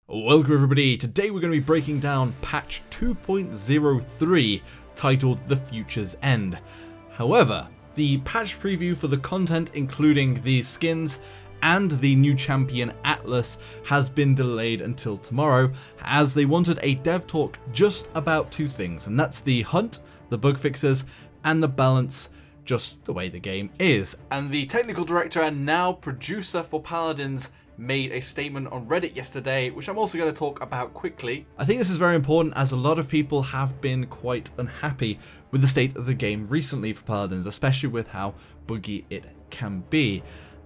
Welcome everybody, today we're going to be breaking down patch 2.03 titled The Future's End. However, the patch preview for the content including the skins and the new champion Atlas has been delayed until tomorrow as they wanted a dev talk just about two things, and that's the hunt, the bug fixes, and the balance, just the way the game is. And the technical director and now producer for Paladins made a statement on Reddit yesterday, which I'm also going to talk about quickly. I think this is very important as a lot of people have been quite unhappy with the state of the game recently for Paladins, especially with how buggy it can be.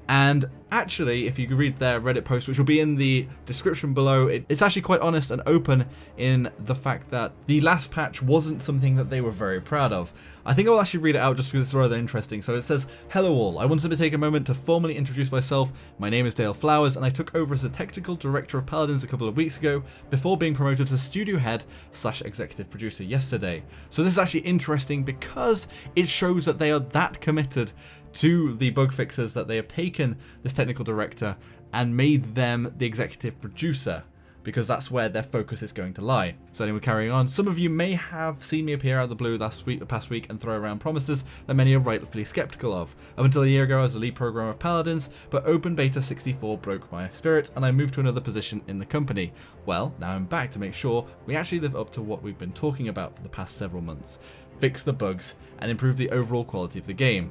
And actually, if you could read their Reddit post, which will be in the description below, it's actually quite honest and open in the fact that the last patch wasn't something that they were very proud of. I think I'll actually read it out just because it's rather interesting. So it says, "Hello all, I wanted to take a moment to formally introduce myself. My name is Dale Flowers and I took over as the technical director of Paladins a couple of weeks ago before being promoted to studio head / executive producer yesterday." So this is actually interesting because it shows that they are that committed to the bug fixes that they have taken this technical director and made them the executive producer, because that's where their focus is going to lie. So anyway, carrying on, some of you may have seen me appear out of the blue the past week and throw around promises that many are rightfully skeptical of. Up until a year ago I was the lead programmer of Paladins, but Open Beta 64 broke my spirit and I moved to another position in the company. Well, now I'm back to make sure we actually live up to what we've been talking about for the past several months. Fix the bugs and improve the overall quality of the game.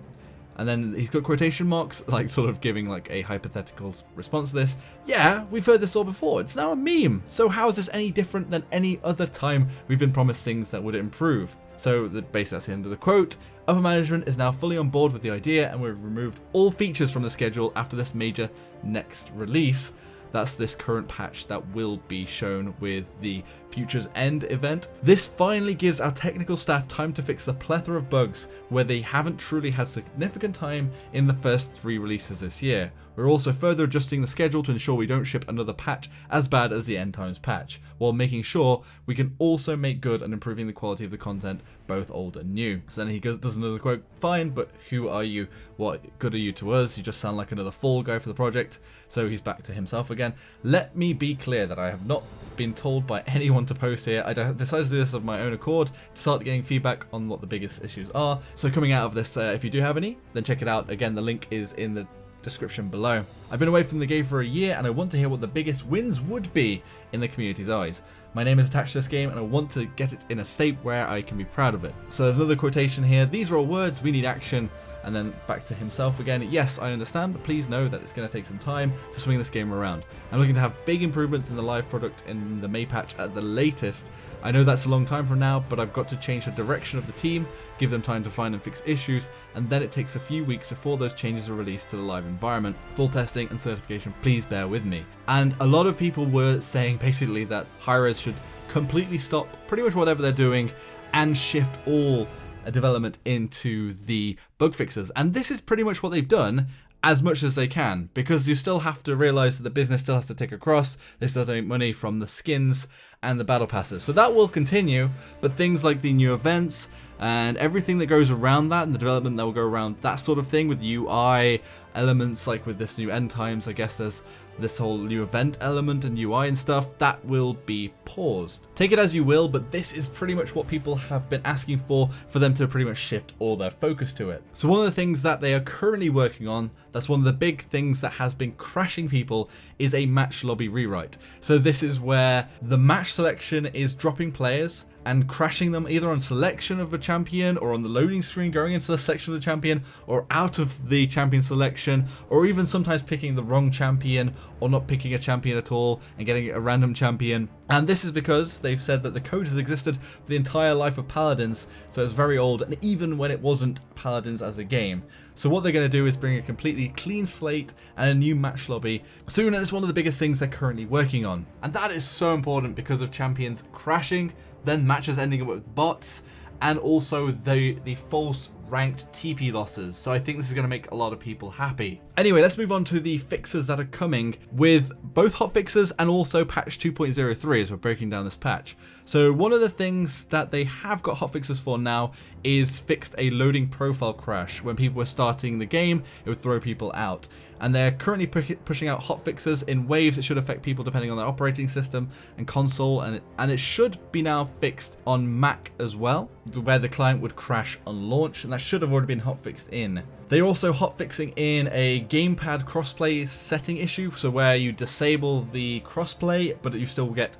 And then he's got quotation marks, like sort of giving like a hypothetical response to this. Yeah, we've heard this all before. It's now a meme. So how is this any different than any other time we've been promised things that would improve? So basically that's the end of the quote. Upper management is now fully on board with the idea and we've removed all features from the schedule after this major next release. That's this current patch that will be shown with the Future's End event. This finally gives our technical staff time to fix the plethora of bugs where they haven't truly had significant time in the first 3 releases this year. We're also further adjusting the schedule to ensure we don't ship another patch as bad as the End Times patch, while making sure we can also make good on improving the quality of the content, both old and new. So then he does another quote, "Fine, but who are you? What good are you to us? You just sound like another fall guy for the project." So he's back to himself again. "Let me be clear that I have not been told by anyone to post here. I decided to do this of my own accord to start getting feedback on what the biggest issues are. So coming out of this, if you do have any, then check it out. Again, the link is in the description below. I've been away from the game for a year and I want to hear what the biggest wins would be in the community's eyes. My name is attached to this game and I want to get it in a state where I can be proud of it." So there's another quotation here. "These are all words, we need action." And then back to himself again. "Yes, I understand, but please know that it's going to take some time to swing this game around. I'm looking to have big improvements in the live product in the May patch at the latest. I know that's a long time from now, but I've got to change the direction of the team, give them time to find and fix issues, and then it takes a few weeks before those changes are released to the live environment. Full testing and certification, please bear with me." And a lot of people were saying basically that hi-rez should completely stop pretty much whatever they're doing and shift all development into the bug fixes. And this is pretty much what they've done as much as they can, because you still have to realize that the business still has to tick across. They still have to make money from the skins and the battle passes. So that will continue, but things like the new events and everything that goes around that and the development that will go around that sort of thing with UI elements, like with this new End Times, I guess there's this whole new event element and UI and stuff, that will be paused. Take it as you will, but this is pretty much what people have been asking for them to pretty much shift all their focus to it. So one of the things that they are currently working on, that's one of the big things that has been crashing people, is a match lobby rewrite. So this is where the match selection is dropping players and crashing them either on selection of a champion or on the loading screen going into the section of the champion or out of the champion selection, or even sometimes picking the wrong champion or not picking a champion at all and getting a random champion. And this is because they've said that the code has existed for the entire life of Paladins, so it's very old, and even when it wasn't Paladins as a game. So what they're going to do is bring a completely clean slate and a new match lobby soon, and it's one of the biggest things they're currently working on. And that is so important because of champions crashing, then matches ending up with bots, and also the false ranked TP losses. So I think this is going to make a lot of people happy. Anyway, let's move on to the fixes that are coming with both hotfixes and also patch 2.03 as we're breaking down this patch. So one of the things that they have got hotfixes for now is fixed a loading profile crash. When people were starting the game, it would throw people out. And they're currently pushing out hotfixes in waves. It should affect people depending on their operating system and console, and it should be now fixed on Mac as well, where the client would crash on launch, and that should have already been hotfixed in. They're also hotfixing in a gamepad crossplay setting issue, so where you disable the crossplay, but you still get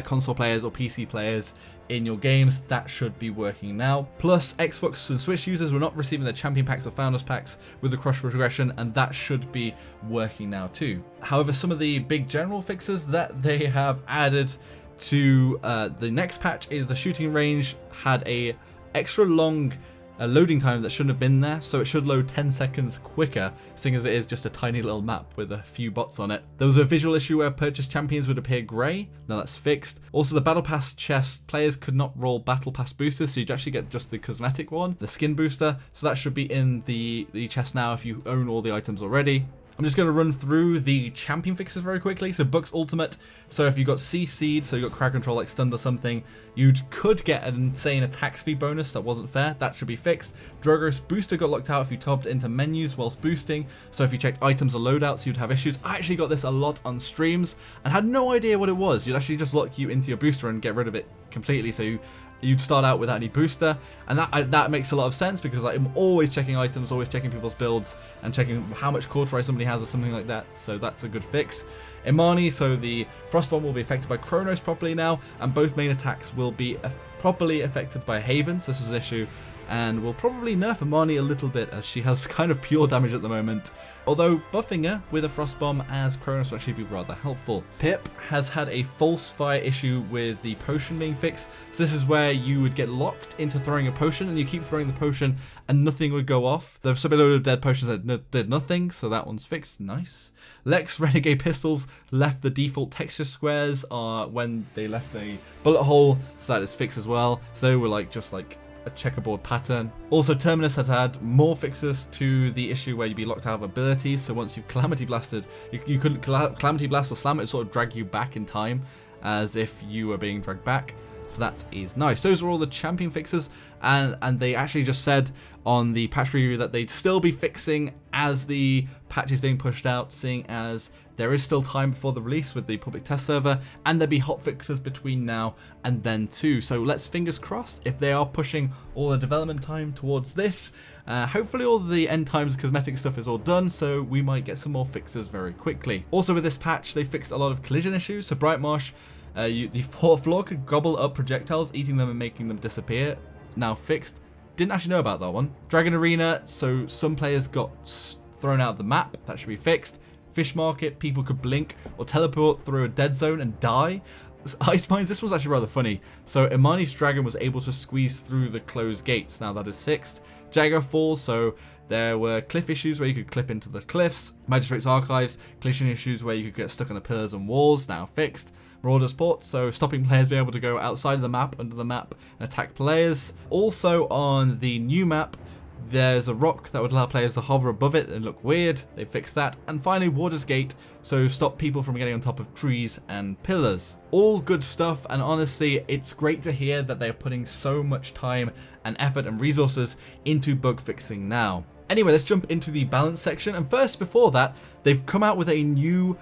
console players or PC players in your games. That should be working now. Plus, Xbox and Switch users were not receiving their champion packs or founders packs with the cross progression, and that should be working now too. However, some of the big general fixes that they have added to the next patch is the shooting range had a extra long loading time that shouldn't have been there, so it should load 10 seconds quicker, seeing as it is just a tiny little map with a few bots on it. There was a visual issue where purchased champions would appear grey. Now that's fixed. Also, the battle pass chest, players could not roll battle pass boosters, so you'd actually get just the cosmetic one, the skin booster, so that should be in the chest now if you own all the items already. I'm just going to run through the champion fixes very quickly. So Buck's ultimate, so if you got CC'd, so you got crowd control like stunned or something, you could get an insane attack speed bonus. That wasn't fair. That should be fixed. Drogo's booster got locked out if you tabbed into menus whilst boosting, so if you checked items or loadouts you'd have issues. I actually got this a lot on streams and had no idea what it was. You'd actually just lock you into your booster and get rid of it completely, so you'd start out without any booster, and that makes a lot of sense because I'm always checking items, always checking people's builds, and checking how much core try somebody has or something like that, so that's a good fix. Imani, so the Frostbomb will be affected by Chronos properly now, and both main attacks will be properly affected by Havens. This was an issue, and we'll probably nerf Imani a little bit as she has kind of pure damage at the moment. Although buffing her with a Frostbomb as Chronos will actually be rather helpful. Pip has had a false fire issue with the potion being fixed. So this is where you would get locked into throwing a potion and you keep throwing the potion and nothing would go off. There was a load of dead potions that did nothing, so that one's fixed. Nice. Lex Renegade Pistols left the default texture squares when they left a bullet hole, so that is fixed as well. So they were just like a checkerboard pattern. Also, Terminus has had more fixes to the issue where you'd be locked out of abilities, so once you've Calamity Blasted, you couldn't Calamity Blast or Slam, it would sort of drag you back in time as if you were being dragged back. So that is nice. Those are all the champion fixes, and they actually just said on the patch review that they'd still be fixing as the patch is being pushed out, seeing as there is still time before the release with the public test server, and there'll be hot fixes between now and then too. So let's fingers crossed if they are pushing all the development time towards this. Hopefully all the end times cosmetic stuff is all done, so we might get some more fixes very quickly. Also with this patch, they fixed a lot of collision issues. So Bright Marsh, the floor could gobble up projectiles, eating them and making them disappear. Now fixed. Didn't actually know about that one. Dragon Arena, so some players got thrown out of the map. That should be fixed. Fish Market, people could blink or teleport through a dead zone and die. Ice Mines, this was actually rather funny. So Imani's dragon was able to squeeze through the closed gates. Now that is fixed. Jagger Falls, so there were cliff issues where you could clip into the cliffs. Magistrate's Archives, collision issues where you could get stuck on the pillars and walls. Now fixed. Marauder's Port, so stopping players being able to go outside of the map, under the map, and attack players. Also on the new map, there's a rock that would allow players to hover above it and look weird. They fixed that. And finally, Warder's Gate, so stop people from getting on top of trees and pillars. All good stuff, and honestly, it's great to hear that they're putting so much time and effort and resources into bug fixing now. Anyway, let's jump into the balance section. And first, before that, they've come out with a new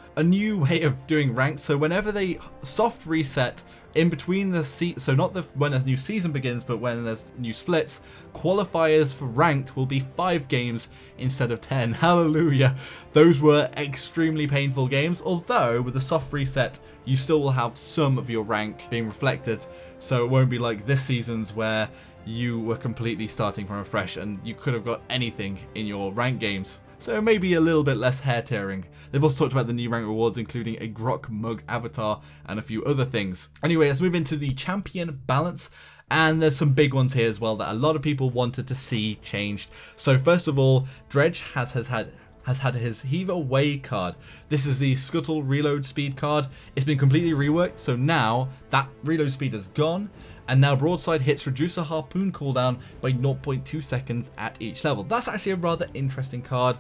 way of doing ranked. So whenever they soft reset in between the so not when a new season begins, but when there's new splits, qualifiers for ranked will be 5 games instead of 10. Hallelujah. Those were extremely painful games, although with the soft reset, you still will have some of your rank being reflected. So it won't be like this season's where you were completely starting from afresh and you could have got anything in your rank games. So maybe a little bit less hair tearing. They've also talked about the new rank rewards, including a Grok mug avatar and a few other things. Anyway, let's move into the champion balance. And there's some big ones here as well that a lot of people wanted to see changed. So first of all, Dredge has had has had his Heave Away card. This is the Scuttle reload speed card. It's been completely reworked, so now that reload speed is gone, and now broadside hits reduce a harpoon cooldown by 0.2 seconds at each level. That's actually a rather interesting card.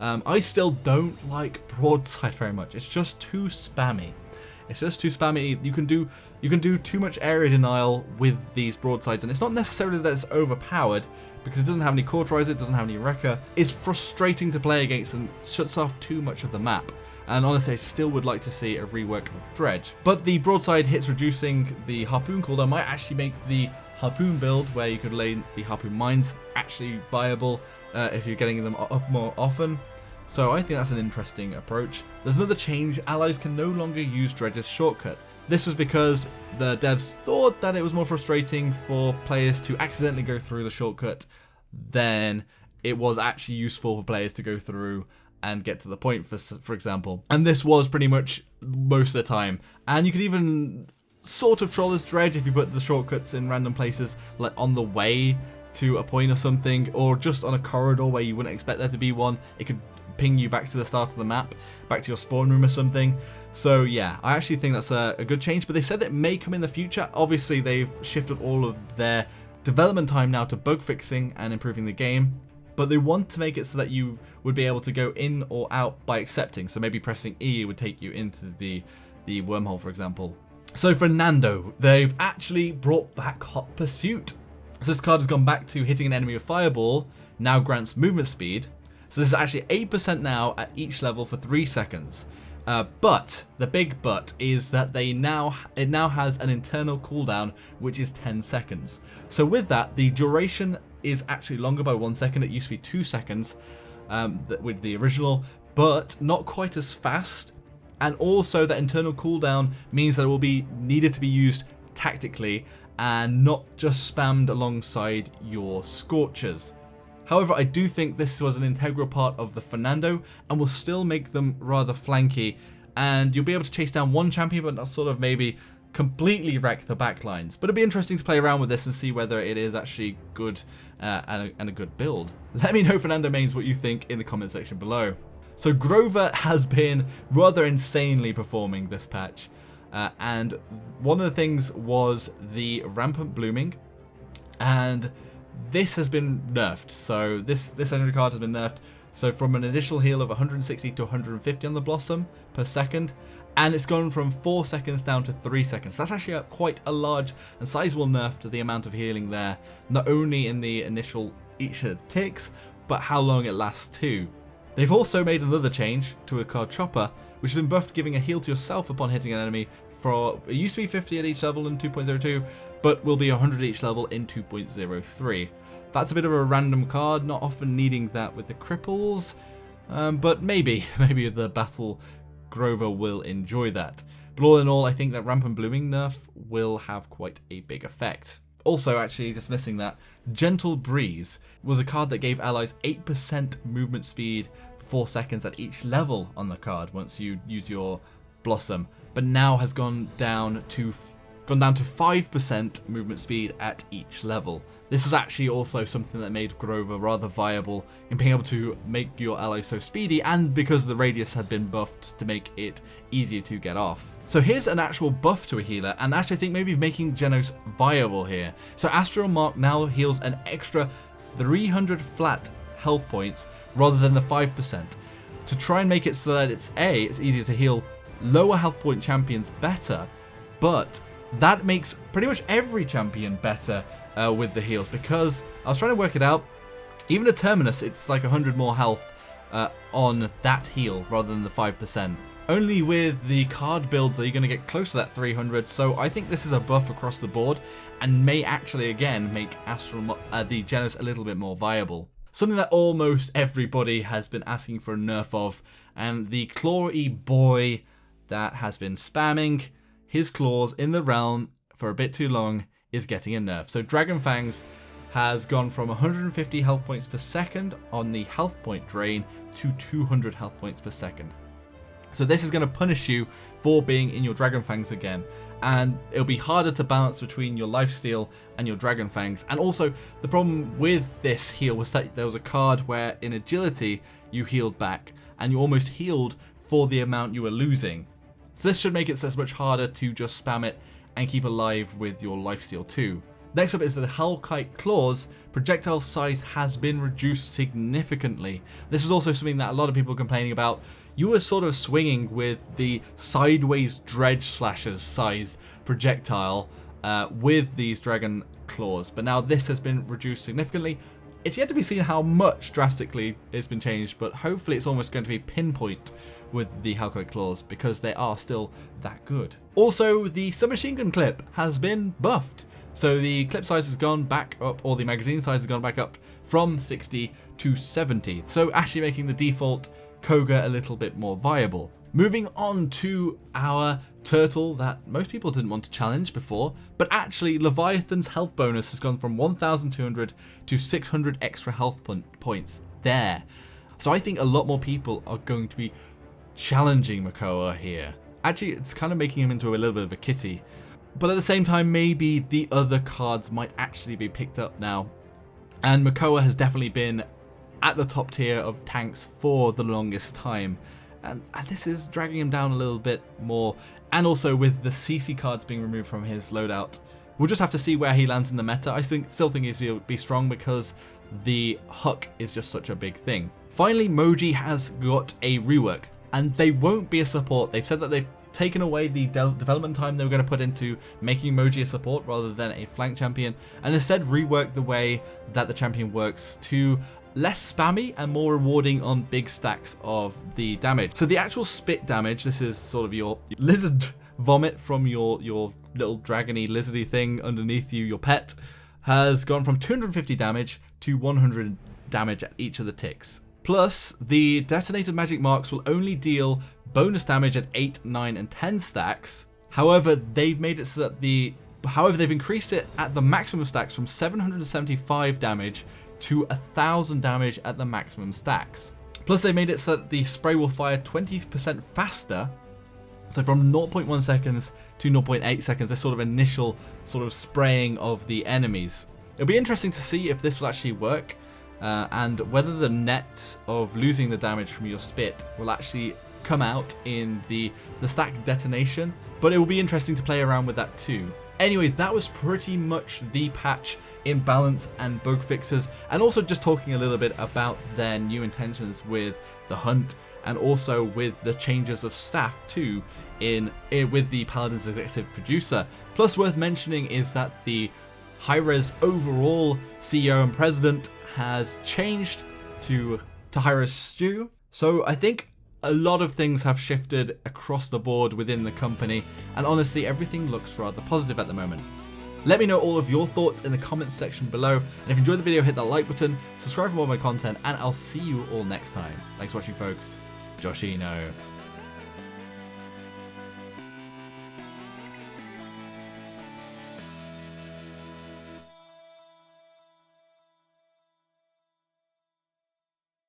I still don't like broadside very much. It's just too spammy. It's just too spammy. You can do too much area denial with these broadsides, and it's not necessarily that it's overpowered, because it doesn't have any cauterizer, it doesn't have any wrecker. It's frustrating to play against and shuts off too much of the map. And honestly, I still would like to see a rework of Dredge. But the broadside hits reducing the harpoon cooldown might actually make the harpoon build, where you could lay the harpoon mines, actually viable if you're getting them up more often. So I think that's an interesting approach. There's another change: allies can no longer use Dredge's shortcut. This was because the devs thought that it was more frustrating for players to accidentally go through the shortcut than it was actually useful for players to go through and get to the point, for example. And this was pretty much most of the time. And you could even sort of troll as Dredge if you put the shortcuts in random places, like on the way to a point or something, or just on a corridor where you wouldn't expect there to be one. It could ping you back to the start of the map, back to your spawn room or something. So yeah, I actually think that's a good change, but they said that it may come in the future. Obviously, they've shifted all of their development time now to bug fixing and improving the game, but they want to make it so that you would be able to go in or out by accepting. So maybe pressing E would take you into the wormhole, for example. So for Nando, they've actually brought back Hot Pursuit. So this card has gone back to hitting an enemy with Fireball, now grants movement speed. So this is actually 8% now at each level for 3 seconds. But the big but is that it now has an internal cooldown, which is 10 seconds. So with that, the duration is actually longer by 1 second. It used to be 2 seconds with the original, but not quite as fast. And also that internal cooldown means that it will be needed to be used tactically and not just spammed alongside your Scorchers. However, I do think this was an integral part of the Fernando and will still make them rather flanky, and you'll be able to chase down one champion but not sort of maybe completely wreck the backlines. But it'll be interesting to play around with this and see whether it is actually good and a good build. Let me know, Fernando mains, what you think in the comment section below. So Grover has been rather insanely performing this patch, and one of the things was the rampant blooming, and this has been nerfed. So this energy card has been nerfed. So from an initial heal of 160 to 150 on the Blossom per second, and it's gone from 4 seconds down to 3 seconds. That's actually quite a large and sizable nerf to the amount of healing there, not only in the initial each of the ticks, but how long it lasts too. They've also made another change to a card Chopper, which has been buffed, giving a heal to yourself upon hitting an enemy. It used to be 50 at each level in 2.02, but will be 100 each level in 2.03. That's a bit of a random card, not often needing that with the cripples, but maybe the Battle Grover will enjoy that. But all in all, I think that Rampant Blooming nerf will have quite a big effect. Also, actually, just missing that, Gentle Breeze was a card that gave allies 8% movement speed for 4 seconds at each level on the card once you use your Blossom, but now has gone down to 5% movement speed at each level. This was actually also something that made Grover rather viable in being able to make your allies so speedy, and because the radius had been buffed to make it easier to get off. So here's an actual buff to a healer, and actually I think maybe making Genos viable here. So Astral Mark now heals an extra 300 flat health points rather than the 5%, to try and make it so that it's easier to heal lower health point champions better, but that makes pretty much every champion better with the heals, because I was trying to work it out, even a Terminus, it's like 100 more health on that heal rather than the 5%. Only with the card builds are you going to get close to that 300, so I think this is a buff across the board and may actually again make the Genos a little bit more viable. Something that almost everybody has been asking for a nerf of, and the Clawy boy that has been spamming his claws in the realm for a bit too long is getting a nerf. So Dragon Fangs has gone from 150 health points per second on the health point drain to 200 health points per second. So this is going to punish you for being in your Dragon Fangs again, and it'll be harder to balance between your lifesteal and your Dragon Fangs. And also, the problem with this heal was that there was a card where in agility you healed back, and you almost healed for the amount you were losing. So this should make it so it's much harder to just spam it and keep alive with your lifesteal too. Next up is the Hellkite Claws. Projectile size has been reduced significantly. This was also something that a lot of people were complaining about. You were sort of swinging with the sideways dredge slashers size projectile with these dragon claws, but now this has been reduced significantly. It's yet to be seen how much drastically it's been changed, but hopefully it's almost going to be pinpoint with the Hellkite Claws because they are still that good. Also, the submachine gun clip has been buffed. So the clip size has gone back up, or the magazine size has gone back up from 60 to 70. So actually making the default Koga a little bit more viable. Moving on to our turtle that most people didn't want to challenge before, but actually Leviathan's health bonus has gone from 1,200 to 600 extra health points there. So I think a lot more people are going to be challenging Makoa here. Actually, it's kind of making him into a little bit of a kitty. But at the same time, maybe the other cards might actually be picked up now. And Makoa has definitely been at the top tier of tanks for the longest time. And this is dragging him down a little bit more. And also with the CC cards being removed from his loadout, we'll just have to see where he lands in the meta. I still think he's going to be strong because the Huck is just such a big thing. Finally, Moji has got a rework. And they won't be a support. They've said that they've taken away the development time they were going to put into making Moji a support rather than a flank champion, and instead rework the way that the champion works to less spammy and more rewarding on big stacks of the damage. So the actual spit damage, this is sort of your lizard vomit from your little dragony lizardy thing underneath you, your pet, has gone from 250 damage to 100 damage at each of the ticks. Plus, the detonated magic marks will only deal bonus damage at 8, 9, and 10 stacks. However, they've made it so that they've increased it at the maximum stacks from 775 damage to 1,000 damage at the maximum stacks. Plus, they made it so that the spray will fire 20% faster. So from 0.1 seconds to 0.8 seconds, this sort of initial sort of spraying of the enemies. It'll be interesting to see if this will actually work. And whether the net of losing the damage from your spit will actually come out in the stack detonation, but it will be interesting to play around with that too. Anyway, that was pretty much the patch in balance and bug fixes, and also just talking a little bit about their new intentions with the hunt and also with the changes of staff too with the Paladins executive producer. Plus worth mentioning is that the hi-rez overall CEO and president has changed to hi-rez Stu. So I think a lot of things have shifted across the board within the company, and honestly everything looks rather positive at the moment. Let me know all of your thoughts in the comments section below, and if you enjoyed the video, hit that like button, subscribe for more of my content, and I'll see you all next time. Thanks for watching, folks. Joshino.